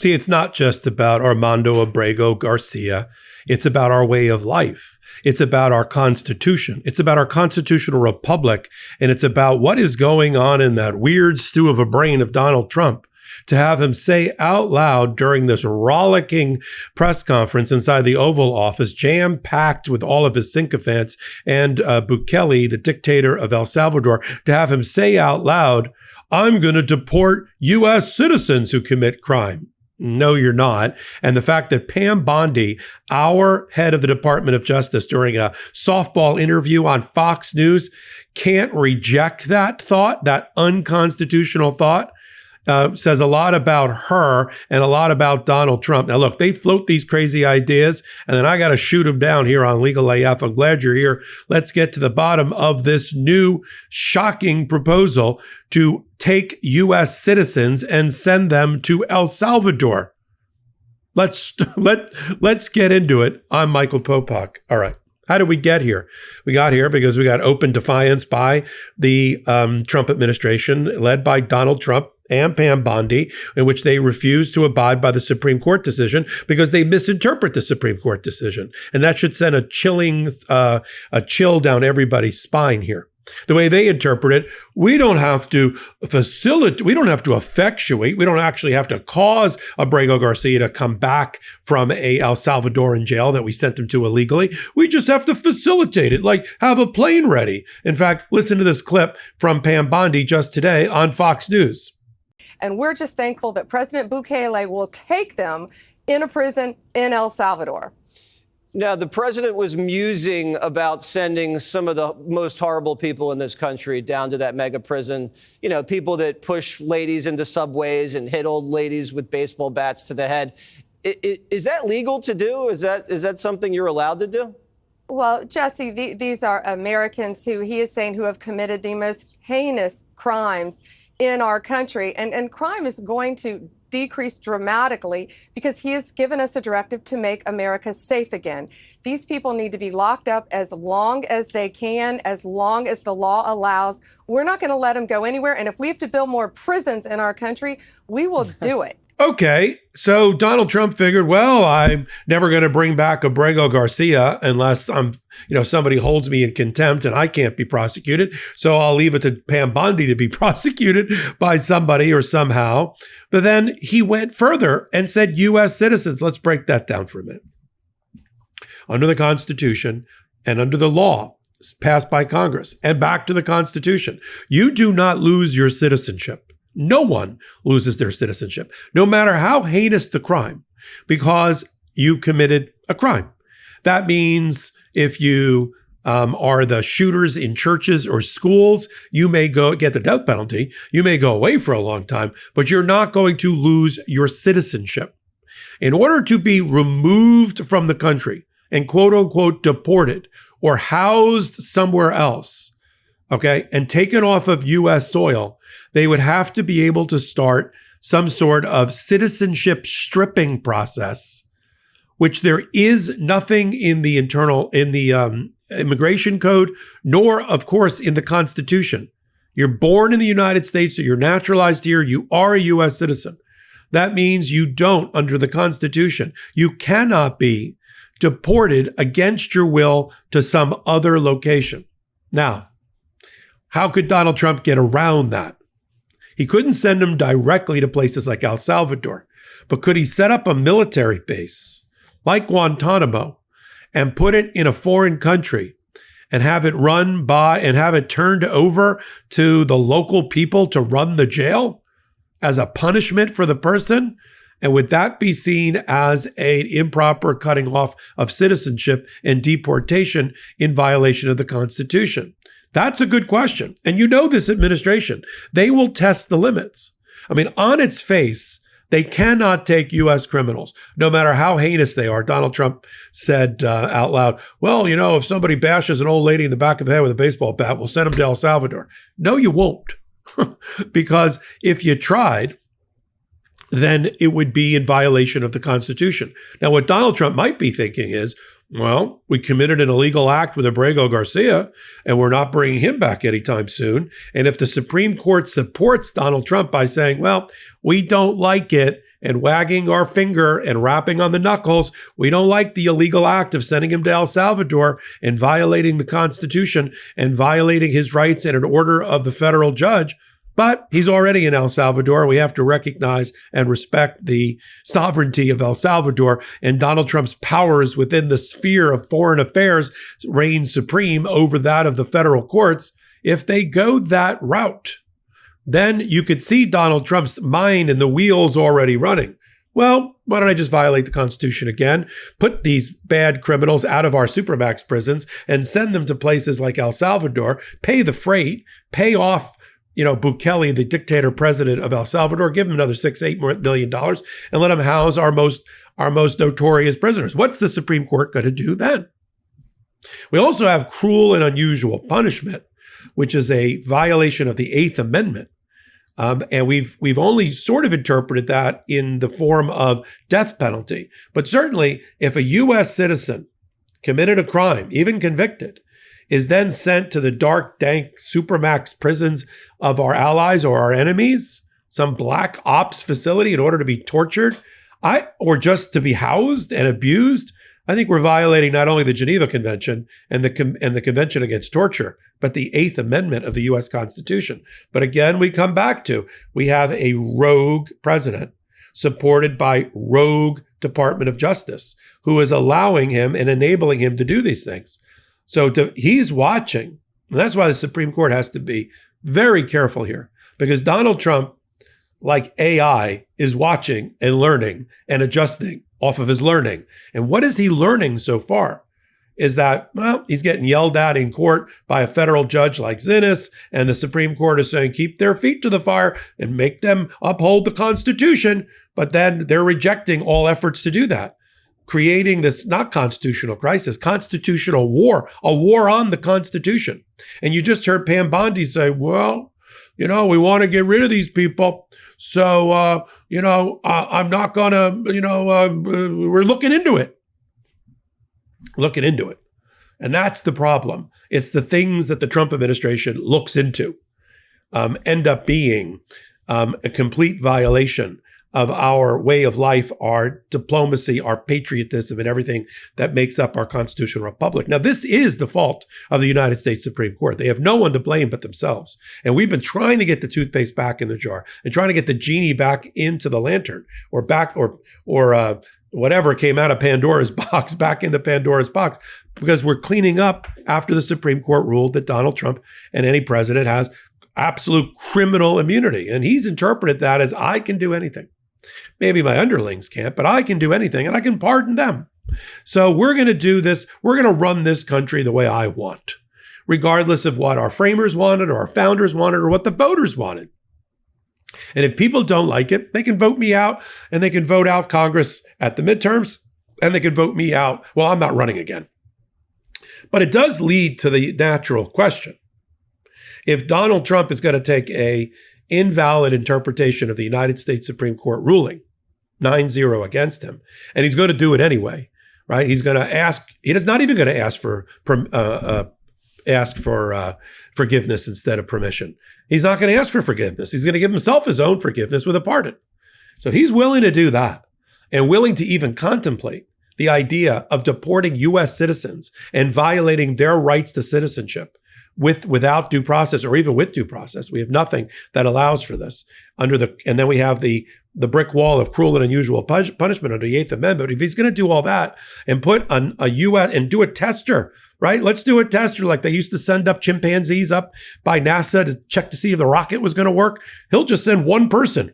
See, it's not just about Armando Abrego Garcia. It's about our way of life. It's about our Constitution. It's about our constitutional republic. And it's about what is going on in that weird stew of a brain of Donald Trump. To have him say out loud during this rollicking press conference inside the Oval Office, jam-packed with all of his sycophants, and Bukele, the dictator of El Salvador, to have him say out loud, I'm going to deport U.S. citizens who commit crime. No, you're not. And the fact that Pam Bondi, our head of the Department of Justice, during a softball interview on Fox News, can't reject that thought, that unconstitutional thought, says a lot about her and a lot about Donald Trump. Now, look, they float these crazy ideas, and then I got to shoot them down here on Legal AF. I'm glad you're here. Let's get to the bottom of this new shocking proposal to take U.S. citizens and send them to El Salvador. Let's get into it. I'm Michael Popok. All right. How did we get here? We got here because we got open defiance by the Trump administration, led by Donald Trump and Pam Bondi, in which they refuse to abide by the Supreme Court decision because they misinterpret the Supreme Court decision. And that should send a chill down everybody's spine here. The way they interpret it, we don't have to facilitate, we don't have to effectuate, we don't actually have to cause Abrego Garcia to come back from a El Salvadoran jail that we sent him to illegally. We just have to facilitate it, like have a plane ready. In fact, listen to this clip from Pam Bondi just today on Fox News. And we're just thankful that President Bukele will take them in a prison in El Salvador. Now, the president was musing about sending some of the most horrible people in this country down to that mega prison. You know, people that push ladies into subways and hit old ladies with baseball bats to the head. Is that legal to do? Is that something you're allowed to do? Well, Jesse, these are Americans who he is saying who have committed the most heinous crimes in our country. And crime is going to decrease dramatically because he has given us a directive to make America safe again. These people need to be locked up as long as they can, as long as the law allows. We're not going to let them go anywhere. And if we have to build more prisons in our country, we will do it. Okay, so Donald Trump figured, well, I'm never going to bring back Abrego Garcia unless somebody holds me in contempt and I can't be prosecuted. So I'll leave it to Pam Bondi to be prosecuted by somebody or somehow. But then he went further and said U.S. citizens. Let's break that down for a minute. Under the Constitution and under the law passed by Congress and back to the Constitution, you do not lose your citizenship. No one loses their citizenship, no matter how heinous the crime, because you committed a crime. That means if you are the shooters in churches or schools, you may get the death penalty. You may go away for a long time, but you're not going to lose your citizenship. In order to be removed from the country and quote unquote deported or housed somewhere else, okay, and taken off of U.S. soil, they would have to be able to start some sort of citizenship stripping process, which there is nothing in the immigration code, nor, of course, in the Constitution. You're born in the United States, so you're naturalized here. You are a U.S. citizen. That means you don't, under the Constitution, you cannot be deported against your will to some other location. Now, how could Donald Trump get around that? He couldn't send them directly to places like El Salvador, but could he set up a military base like Guantanamo and put it in a foreign country and have it run by and have it turned over to the local people to run the jail as a punishment for the person? And would that be seen as an improper cutting off of citizenship and deportation in violation of the Constitution? That's a good question. And you know this administration, they will test the limits. I mean, on its face, they cannot take U.S. criminals, no matter how heinous they are. Donald Trump said out loud, well, if somebody bashes an old lady in the back of the head with a baseball bat, we'll send them to El Salvador. No, you won't. Because if you tried, then it would be in violation of the Constitution. Now, what Donald Trump might be thinking is, well, we committed an illegal act with Abrego Garcia, and we're not bringing him back anytime soon. And if the Supreme Court supports Donald Trump by saying, well, we don't like it, and wagging our finger and rapping on the knuckles. We don't like the illegal act of sending him to El Salvador and violating the Constitution and violating his rights and an order of the federal judge. But he's already in El Salvador. We have to recognize and respect the sovereignty of El Salvador, and Donald Trump's powers within the sphere of foreign affairs reign supreme over that of the federal courts. If they go that route, then you could see Donald Trump's mind and the wheels already running. Well, why don't I just violate the Constitution again, put these bad criminals out of our supermax prisons and send them to places like El Salvador, pay the freight, pay off Bukele, the dictator president of El Salvador, give him another $6-8 million and let him house our most notorious prisoners. What's the Supreme Court going to do then? We also have cruel and unusual punishment, which is a violation of the Eighth Amendment. And we've only sort of interpreted that in the form of death penalty. But certainly, if a U.S. citizen committed a crime, even convicted, is then sent to the dark, dank, supermax prisons of our allies or our enemies, some black ops facility in order to be tortured, or just to be housed and abused, I think we're violating not only the Geneva Convention and the Convention Against Torture, but the Eighth Amendment of the U.S. Constitution. But again, we come back to, we have a rogue president supported by rogue Department of Justice who is allowing him and enabling him to do these things. So he's watching, and that's why the Supreme Court has to be very careful here, because Donald Trump, like AI, is watching and learning and adjusting off of his learning. And what is he learning so far? Is that, well, he's getting yelled at in court by a federal judge like Zinnis, and the Supreme Court is saying, keep their feet to the fire and make them uphold the Constitution. But then they're rejecting all efforts to do that, creating this not constitutional crisis, constitutional war, a war on the Constitution. And you just heard Pam Bondi say, well, we want to get rid of these people. So, I'm not going to, we're looking into it. Looking into it. And that's the problem. It's the things that the Trump administration looks into end up being a complete violation of our way of life, our diplomacy, our patriotism, and everything that makes up our constitutional republic. Now, this is the fault of the United States Supreme Court. They have no one to blame but themselves. And we've been trying to get the toothpaste back in the jar and trying to get the genie back into the lantern, or back, or whatever came out of Pandora's box back into Pandora's box, because we're cleaning up after the Supreme Court ruled that Donald Trump and any president has absolute criminal immunity. And he's interpreted that as, I can do anything. Maybe my underlings can't, but I can do anything and I can pardon them. So we're going to do this. We're going to run this country the way I want, regardless of what our framers wanted or our founders wanted or what the voters wanted. And if people don't like it, they can vote me out, and they can vote out Congress at the midterms, and they can vote me out. Well, I'm not running again. But it does lead to the natural question. If Donald Trump is going to take a invalid interpretation of the United States Supreme Court ruling, 9-0 against him, and he's going to do it anyway, right? He's going to ask, he's not even going to ask for forgiveness instead of permission. He's not going to ask for forgiveness. He's going to give himself his own forgiveness with a pardon. So he's willing to do that, and willing to even contemplate the idea of deporting U.S. citizens and violating their rights to citizenship without due process, or even with due process. We have nothing that allows for this and then we have the brick wall of cruel and unusual punishment under the Eighth Amendment. If he's going to do all that and put a U.S. and do a tester, right? Let's do a tester like they used to send up chimpanzees up by NASA to check to see if the rocket was going to work. He'll just send one person,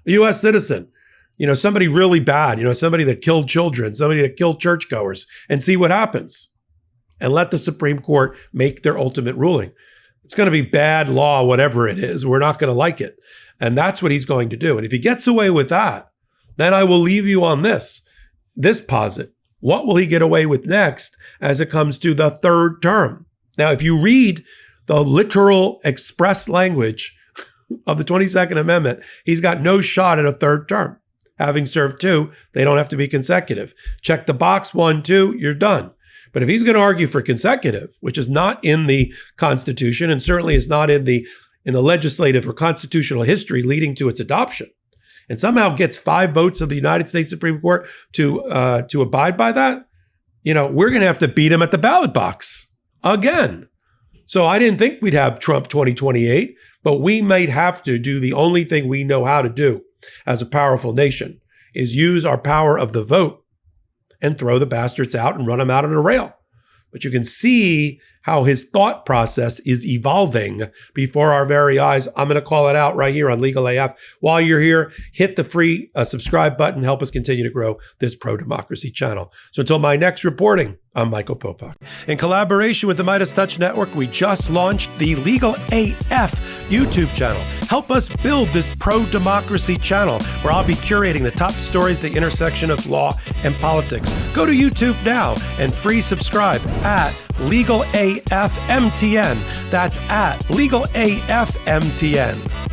a U.S. citizen, somebody really bad, somebody that killed children, somebody that killed churchgoers, and see what happens. And let the Supreme Court make their ultimate ruling. It's going to be bad law, whatever it is. We're not going to like it. And that's what he's going to do. And if he gets away with that, then I will leave you on this posit. What will he get away with next as it comes to the third term? Now, if you read the literal express language of the 22nd Amendment, he's got no shot at a third term. Having served 2, they don't have to be consecutive. Check the box, 1, 2, you're done. But if he's going to argue for consecutive, which is not in the Constitution, and certainly is not in the legislative or constitutional history leading to its adoption, and somehow gets 5 votes of the United States Supreme Court to abide by that, we're going to have to beat him at the ballot box again. So I didn't think we'd have Trump 2028, but we might have to do the only thing we know how to do as a powerful nation, is use our power of the vote and throw the bastards out and run them out on a rail. But you can see how his thought process is evolving before our very eyes. I'm going to call it out right here on Legal AF. While you're here, hit the free subscribe button. Help us continue to grow this pro-democracy channel. So until my next reporting, I'm Michael Popok. In collaboration with the Midas Touch Network, we just launched the Legal AF YouTube channel. Help us build this pro-democracy channel where I'll be curating the top stories, the intersection of law and politics. Go to YouTube now and free subscribe at Legal AF MTN. That's at Legal AF MTN.